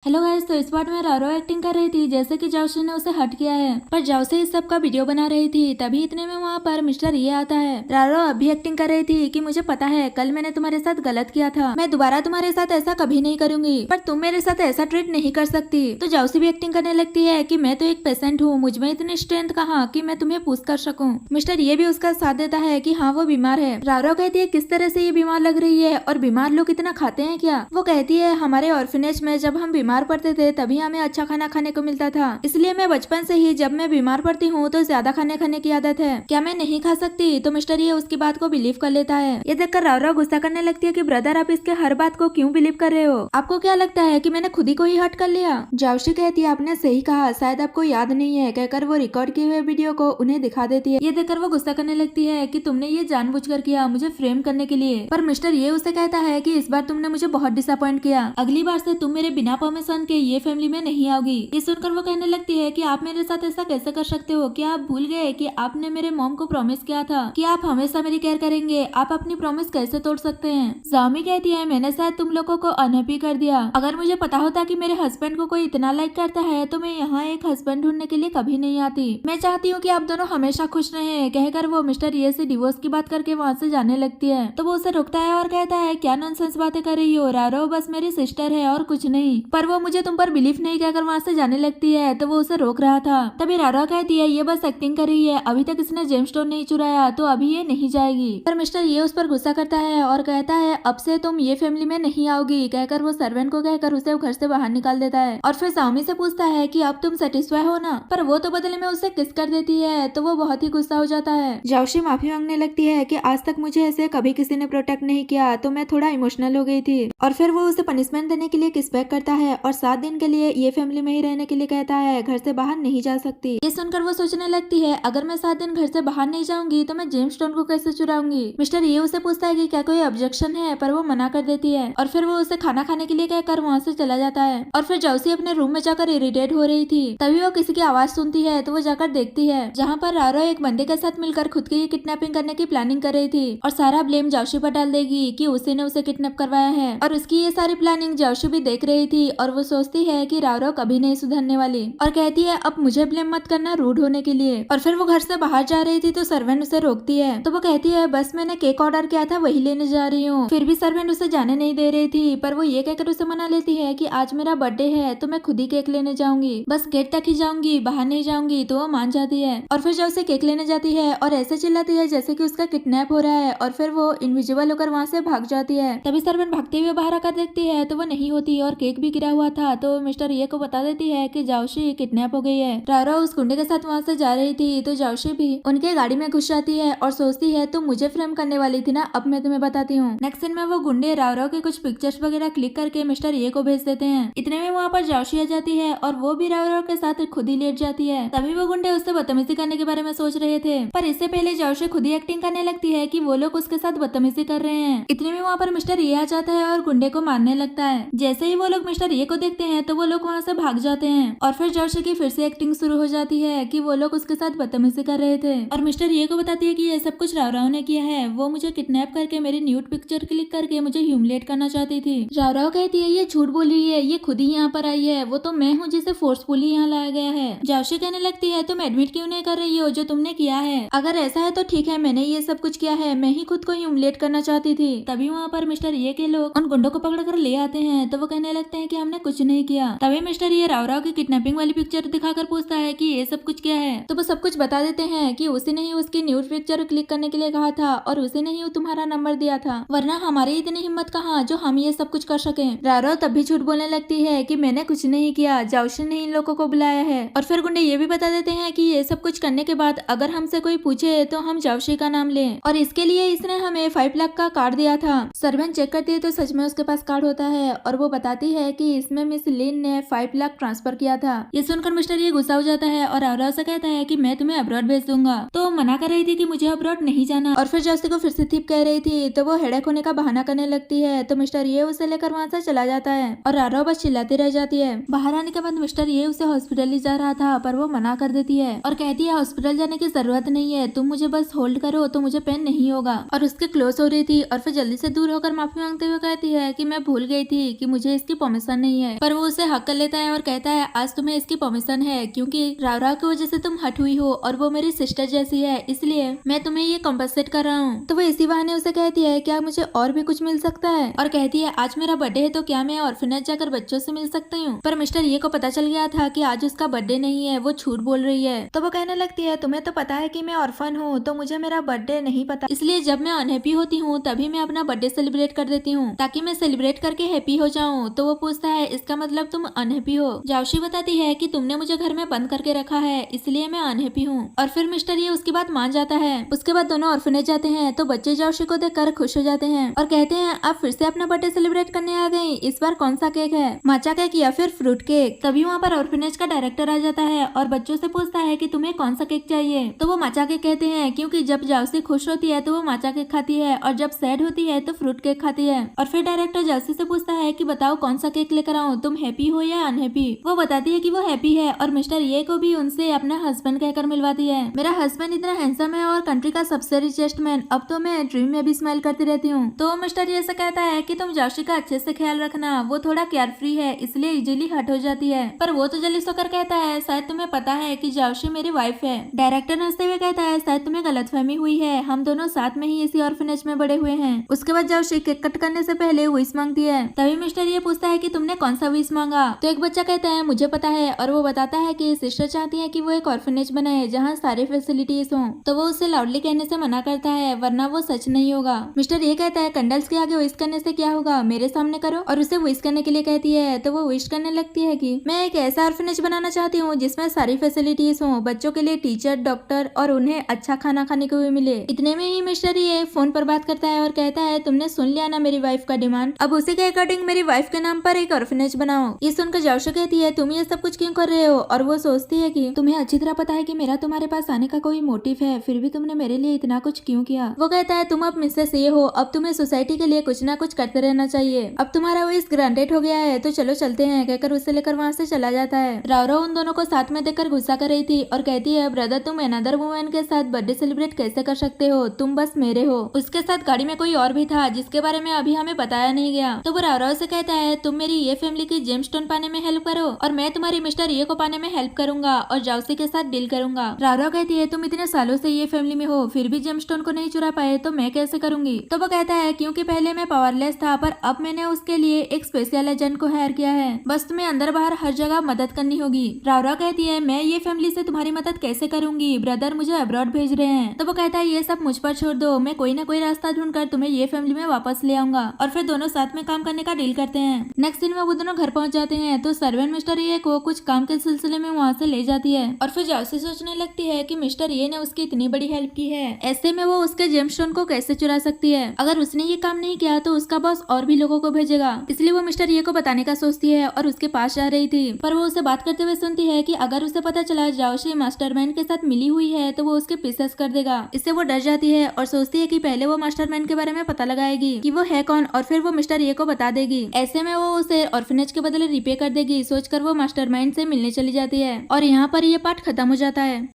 Hello guys, तो इस बार में रारो एक्टिंग कर रही थी जैसे कि जाओशी ने उसे हट किया है, पर जाओशी इस सब का वीडियो बना रही थी। तभी इतने में वहाँ पर मिस्टर ये आता है। रारो अभी एक्टिंग कर रही थी कि मुझे पता है कल मैंने तुम्हारे साथ गलत किया था, मैं दोबारा तुम्हारे साथ ऐसा कभी नहीं करूंगी, पर तुम मेरे साथ ऐसा ट्रीट नहीं कर सकती। तो जाओशी भी एक्टिंग करने लगती है कि मैं तो एक पेशेंट हूँ, मुझ में इतनी स्ट्रेंथ कहाँ कि मैं तुम्हें पूछ कर सकूँ। मिस्टर ये भी उसका साथ देता है कि हाँ वो बीमार है। रारो कहती है किस तरह से ये बीमार लग रही है और बीमार लोग इतना खाते हैं क्या। वो कहती है हमारे ऑर्फनेज में जब हम बीमार पड़ते थे तभी हमें अच्छा खाना खाने को मिलता था, इसलिए मैं बचपन से ही जब मैं बीमार पड़ती हूँ तो ज्यादा खाने की आदत है, क्या मैं नहीं खा सकती। तो मिस्टर ये उसकी बात को बिलीव कर लेता है। ये देखकर रारो गुस्सा करने लगती है कि ब्रदर आप इसके हर बात को क्यों बिलीव कर रहे हो, आपको क्या लगता है कि मैंने खुद ही को ही हर्ट कर लिया। जाओशी कहती है आपने सही कहा, शायद आपको याद नहीं है, कहकर वो रिकॉर्ड किए हुए वीडियो को उन्हें दिखा देती है। ये देखकर वो गुस्सा करने लगती है कि तुमने ये जानबूझकर किया मुझे फ्रेम करने के लिए, पर मिस्टर ये उसे कहता है कि इस बार तुमने मुझे बहुत डिसअपॉइंट किया, अगली बार से तुम मेरे बिना परमिशन के ये फैमिली में नहीं आओगी। ये सुनकर वो कहने लगती है कि आप मेरे साथ ऐसा कैसे कर सकते हो, क्या आप भूल गए कि आपने मेरे मॉम को प्रॉमिस किया था कि आप हमेशा मेरी केयर करेंगे, आप अपनी प्रॉमिस कैसे तोड़ सकते हैं। जामी कहती है मैंने शायद तुम लोगों को अनहैप्पी कर दिया, अगर मुझे पता होता कि मेरे हस्बैंड को कोई इतना लाइक करता है तो मैं यहाँ एक हस्बैंड ढूंढने के लिए कभी नहीं आती, मैं चाहती हूँ कि आप दोनों हमेशा खुश रहे। कहकर वो मिस्टर ये से डिवोर्स की बात करके वहाँ से जाने लगती है। तो वो उसे रोकता है और कहता है क्या नॉनसेंस बातें कर रही हो रारो, बस मेरी सिस्टर है और कुछ नहीं, पर वो मुझे तुम पर बिलीव नहीं कहकर वहाँ से जाने लगती है। तो वो उसे रोक रहा था। तभी रारो कहती है ये बस एक्टिंग कर रही है, अभी तक इसने जेमस्टोन नहीं चुराया तो अभी ये नहीं जाएगी। पर मिस्टर ये उस पर गुस्सा करता है और कहता है अब से तुम ये फैमिली में नहीं आओगी, कहकर वो सर्वेंट को कहकर उसे घर से बाहर निकाल देता है। और फिर सामी से पूछता है कि अब तुम सेटिस्फाई हो ना, पर वो तो बदले में उसे किस कर देती है। तो वो बहुत ही गुस्सा हो जाता है। जाओशी माफी मांगने लगती है कि आज तक मुझे ऐसे कभी किसी ने प्रोटेक्ट नहीं किया तो मैं थोड़ा इमोशनल हो गई थी। और फिर वो उसे पनिशमेंट देने के लिए किस बैक करता है और 7 दिन के लिए ये फैमिली में ही रहने के लिए कहता है, घर से बाहर नहीं जा सकती। ये सुनकर वो सोचने लगती है अगर मैं 7 दिन घर से बाहर नहीं जाऊंगी तो मैं जेम्स स्टोन को कैसे चुराऊंगी। मिस्टर ये उसे पूछता है कि क्या कोई ऑब्जेक्शन है, पर वो मना कर देती है। और फिर वो उसे खाना खाने के लिए कहकर वहाँ से चला जाता है। और फिर जाओशी अपने रूम में जाकर इरिटेट हो रही थी, तभी वो किसी की आवाज सुनती है। तो वो जाकर देखती है जहाँ पर रारो एक बंदे के साथ मिलकर खुद की किडनैपिंग करने की प्लानिंग कर रही थी और सारा ब्लेम जाओशी पर डाल देगी कि उसी ने उसे किडनैप करवाया है। और उसकी ये सारी प्लानिंग जाओशी भी देख रही थी और वो सोचती है कि रारो कभी नहीं सुधरने वाली और कहती है अब मुझे ब्लेम मत करना रूड होने के लिए। और फिर वो घर से बाहर जा रही थी तो सर्वेंट उसे रोकती है। तो वो कहती है बस मैंने केक ऑर्डर किया था वही लेने जा रही हूँ। फिर भी सर्वेंट उसे जाने नहीं दे रही थी, पर वो ये कहकर उसे मना लेती है कि आज मेरा बर्थडे है तो मैं खुद ही केक लेने जाऊंगी, बस गेट तक ही जाऊंगी, बाहर नहीं जाऊंगी। तो वो मान जाती है और फिर जब उसे केक लेने जाती है और ऐसे चिल्लाती है जैसे कि उसका किडनैप हो रहा है। और फिर वो इनविजिबल होकर वहाँ से भाग जाती है। तभी सर्वेंट भागते हुए बाहर आकर देखती है तो वो नहीं होती और केक भी गिरा हुआ था। तो मिस्टर ये को बता देती है कि जाओशी किडनैप हो गई है। रारो उस गुंडे के साथ वहाँ से जा रही थी तो जाओशी भी उनके गाड़ी में घुस जाती है और सोचती है तुम मुझे फ्रेम करने वाली थी ना, अब मैं तुम्हें बताती हूँ। नेक्स्ट सीन में वो गुंडे रारो के कुछ पिक्चर्स वगैरह क्लिक करके मिस्टर ये को भेज देते हैं। इतने में वहाँ पर जाओशी आ जाती है और वो भी रारो के साथ खुद ही लेट जाती है। तभी वो गुंडे उससे बदतमीजी करने के बारे में सोच रहे थे, पर इससे पहले जाओशी खुद ही एक्टिंग करने लगती है कि वो लोग उसके साथ बदतमीजी कर रहे हैं। इतने में वहाँ पर मिस्टर ये आ जाता है और गुंडे को मारने लगता है। जैसे ही वो लोग मिस्टर ये को देखते हैं तो वो लोग वहाँ से भाग जाते हैं। और फिर जाओशी की फिर से एक्टिंग शुरू हो जाती है कि वो लोग उसके साथ बदतमीजी कर रहे थे और मिस्टर ये को बताती है कि ये सब कुछ राव ने किया है, वो मुझे किडनैप करके मेरी न्यूड पिक्चर क्लिक करके मुझे ह्यूमिलेट करना चाहती थी। राव कहती है ये झूठ बोल रही है, ये खुद ही यहाँ पर आई है, वो तो मैं हूँ जिसे फोर्सफुली यहाँ लाया गया है। जाओशी कहने लगती है तुम एडमिट क्यों नहीं कर रही हो जो तुमने किया है, अगर ऐसा है तो ठीक है मैंने ये सब कुछ किया है, मैं ही खुद को ह्यूमिलेट करना चाहती थी। तभी वहाँ पर मिस्टर ये के लोग उन गुंडों को पकड़ कर ले आते हैं। तो वो कहने लगते हैं कि हमने कुछ नहीं किया। तभी मिस्टर ये राव की किडनैपिंग वाली पिक्चर दिखाकर पूछता है कि ये सब कुछ क्या है। तो वो सब कुछ बता देते हैं कि उसी ने ही उसकी न्यूड पिक्चर क्लिक करने के लिए कहा था और उसी ने ही तुम्हारा नंबर दिया था, वरना हमारी इतनी हिम्मत कहाँ जो हम ये सब कुछ कर सके। रारो तब भी झूठ बोलने लगती है कि मैंने कुछ नहीं किया, जाओशी ने इन लोगों को बुलाया है। और फिर गुंडे ये भी बता देते हैं कि ये सब कुछ करने के बाद अगर हमसे कोई पूछे तो हम जाओशी का नाम लें और इसके लिए इसने हमें 5 लाख का कार्ड दिया था। सर्वेंट चेक करती है तो सच में उसके पास कार्ड होता है और वो बताती है कि इसमें मिस लिन ने 5 लाख ट्रांसफर किया था। ये सुनकर मिस्टर ये गुस्सा हो जाता है और राव से कहता है कि मैं तुम्हें अब्रॉड भेज दूंगा। तो मना कर रही थी कि मुझे अब्रॉड नहीं जाना और फिर जाओशी को फिर से थिप कह रही थी तो वो हेडेक होने का बहाना करने लगती है। तो मिस्टर ये उसे लेकर वहाँ से चला जाता है और राव बस चिल्लाती रह जाती है। बाहर आने के बाद मिस्टर ये उसे हॉस्पिटल ले जा रहा था, पर वो मना कर देती है और कहती है हॉस्पिटल जाने की जरूरत नहीं है, तुम मुझे बस होल्ड करो तो मुझे पेन नहीं होगा। और उसके क्लोज हो रही थी और फिर जल्दी से दूर होकर माफी मांगते हुए कहती है कि मैं भूल गई थी कि मुझे इसकी परमिशन नहीं नहीं है, पर वो उसे हक कर लेता है और कहता है आज तुम्हें इसकी परमिशन है क्योंकि रावरा की वजह से तुम हट हुई हो और वो मेरी सिस्टर जैसी है, इसलिए मैं तुम्हें ये कॉम्पनसेट कर रहा हूँ। तो वो इसी बहाने उसे कहती है क्या मुझे और भी कुछ मिल सकता है, और कहती है आज मेरा बर्थडे है तो क्या मैं ऑर्फनेज जाकर बच्चों से मिल सकती हूँ। पर मिस्टर ये को पता चल गया था कि आज उसका बर्थडे नहीं है, वो झूठ बोल रही है। तो वो कहने लगती है तुम्हें तो पता है कि मैं ऑर्फन हूँ तो मुझे मेरा बर्थडे नहीं पता, इसलिए जब मैं अनहैप्पी होती हूँ तभी मैं अपना बर्थडे सेलिब्रेट कर देती हूँ ताकि मैं सेलिब्रेट करके हैप्पी हो जाऊँ। तो वो पूछता है इसका मतलब तुम अनहैप्पी हो। जाओशी बताती है कि तुमने मुझे घर में बंद करके रखा है इसलिए मैं अनहैप्पी हूँ, और फिर मिस्टर ये उसकी बात मान जाता है। उसके बाद दोनों ऑर्फनेज जाते हैं तो बच्चे जाओशी को देखकर खुश हो जाते हैं और कहते हैं आप फिर से अपना बर्थडे सेलिब्रेट करने आ गई, इस बार कौन सा केक है, माचा केक या फिर फ्रूट केक। तभी वहाँ पर ऑर्फनेज का डायरेक्टर आ जाता है और बच्चों से पूछता है कि तुम्हें कौन सा केक चाहिए। तो वो माचा केक कहते हैं क्योंकि जब जाओशी खुश होती है तो वो माचा केक खाती है और जब सैड होती है तो फ्रूट केक खाती है। और फिर डायरेक्टर जाओशी से पूछता है कि बताओ कौन सा केक लेकर आऊं, तुम हैप्पी हो या अनहैप्पी। वो बताती है कि वो हैप्पी है और मिस्टर ये को भी उनसे अपना हस्बैंड कहकर मिलवाती है। मेरा हस्बैंड इतना हैंडसम है और कंट्री का सबसे रिचेस्ट मैन, अब तो मैं ड्रीम में भी स्माइल करती रहती हूँ। तो मिस्टर ये से कहता है कि तुम जाओशी का अच्छे से ख्याल रखना, वो थोड़ा केयर फ्री है इसलिए इजीली हट हो जाती है। पर वो तो जल्दी सोकर कहता है शायद तुम्हें पता है कि जाओशी मेरी वाइफ है। डायरेक्टर हंसते हुए कहता है शायद तुम्हें गलतफहमी हुई है, हम दोनों साथ में ही इसी ऑर्फनेज में बड़े हुए हैं। उसके बाद जाओशी केक कट करने से पहले विश मांगती है। तभी मिस्टर ये पूछता है कि तुमने कौन सा विश मांगा। तो एक बच्चा कहता है मुझे पता है, और वो बताता है कि सिस्टर चाहती है कि वो एक ऑर्फनेज बनाए जहाँ सारी फैसिलिटीज हों। तो वो उसे लाउडली कहने से मना करता है वरना वो सच नहीं होगा। मिस्टर ये कहता है कैंडल्स के आगे विश करने से क्या होगा, मेरे सामने करो, और उसे विश करने के लिए कहती है। तो वो विश करने लगती है कि मैं एक ऐसा ऑर्फनेज बनाना चाहती हूँ जिसमें सारी फैसिलिटीज हों, बच्चों के लिए टीचर, डॉक्टर और उन्हें अच्छा खाना खाने को भी मिले। इतने में ही मिस्टर ये फोन पर बात करता है और कहता है तुमने सुन लिया ना मेरी वाइफ का डिमांड, अब उसी के अकॉर्डिंग मेरी वाइफ के नाम पर एक ऑर्फनेज बनाओ। ये सुनकर जाओशी कहती है तुम ये सब कुछ क्यों कर रहे हो, और वो सोचती है कि तुम्हें अच्छी तरह पता है कि मेरा तुम्हारे पास आने का कोई मोटिव है, फिर भी तुमने मेरे लिए इतना कुछ क्यों किया। वो कहता है तुम अब मिसेस ये हो, अब तुम्हें सोसाइटी के लिए कुछ ना कुछ करते रहना चाहिए, अब तुम्हारा विश ग्रांटेड हो गया है तो चलो चलते हैं, कहकर उसे लेकर वहाँ से चला जाता है। रावरा उन दोनों को साथ में देखकर गुस्सा कर रही थी और कहती है ब्रदर तुम अनदर वुमेन के साथ बर्थडे सेलिब्रेट कैसे कर सकते हो, तुम बस मेरे हो। उसके साथ गाड़ी में कोई और भी था जिसके बारे में अभी हमें बताया नहीं गया। तो वो रावरा से कहता है तुम मेरी ये फैमिली की जेमस्टोन पाने में हेल्प करो और मैं तुम्हारी मिस्टर ये को पाने में हेल्प करूंगा और जाओशी के साथ डील करूंगा। रावरा कहती है तुम इतने सालों से ये फैमिली में हो फिर भी जेमस्टोन को नहीं चुरा पाए तो मैं कैसे करूंगी। तो वो कहता है क्योंकि पहले मैं पावरलेस था पर अब मैंने उसके लिए एक स्पेशल एजेंट को हायर किया है, बस तुम्हें अंदर बाहर हर जगह मदद करनी होगी। रावरा कहती है मैं ये फैमिली से तुम्हारी मदद कैसे करूंगी, ब्रदर मुझे अब्रॉड भेज रहे हैं। तो वो कहता है ये सब मुझ पर छोड़ दो, मैं कोई ना कोई रास्ता ढूंढकर तुम्हें ये फैमिली में वापस ले आऊंगा। और फिर दोनों साथ में काम करने का डील करते हैं। नेक्स्ट दिन में वो दोनों घर पहुंच जाते हैं तो सर्वेंट मिस्टर ये को कुछ काम के सिलसिले में वहाँ से ले जाती है और फिर जाओशी सोचने लगती है कि मिस्टर ये ने उसकी इतनी बड़ी हेल्प की है, ऐसे में वो उसके जेमस्टोन को कैसे चुरा सकती है, अगर उसने ये काम नहीं किया तो उसका बॉस और भी लोगों को भेजेगा। इसलिए वो मिस्टर ये को बताने का सोचती है और उसके पास जा रही थी, पर वो उसे बात करते हुए सुनती है कि अगर उसे पता चला जाओशी मास्टरमाइंड के साथ मिली हुई है तो वो उसके पीसेस कर देगा। इससे वो डर जाती है और सोचती है कि पहले वो मास्टरमाइंड के बारे में पता लगाएगी कि वो है कौन और फिर वो मिस्टर ये को बता देगी। ऐसे में वो उसे ऑर्फनेज के बदले रिपे कर देगी। सोचकर वो मास्टरमाइंड से मिलने चली जाती है और यहाँ पर ये पार्ट खत्म हो जाता है।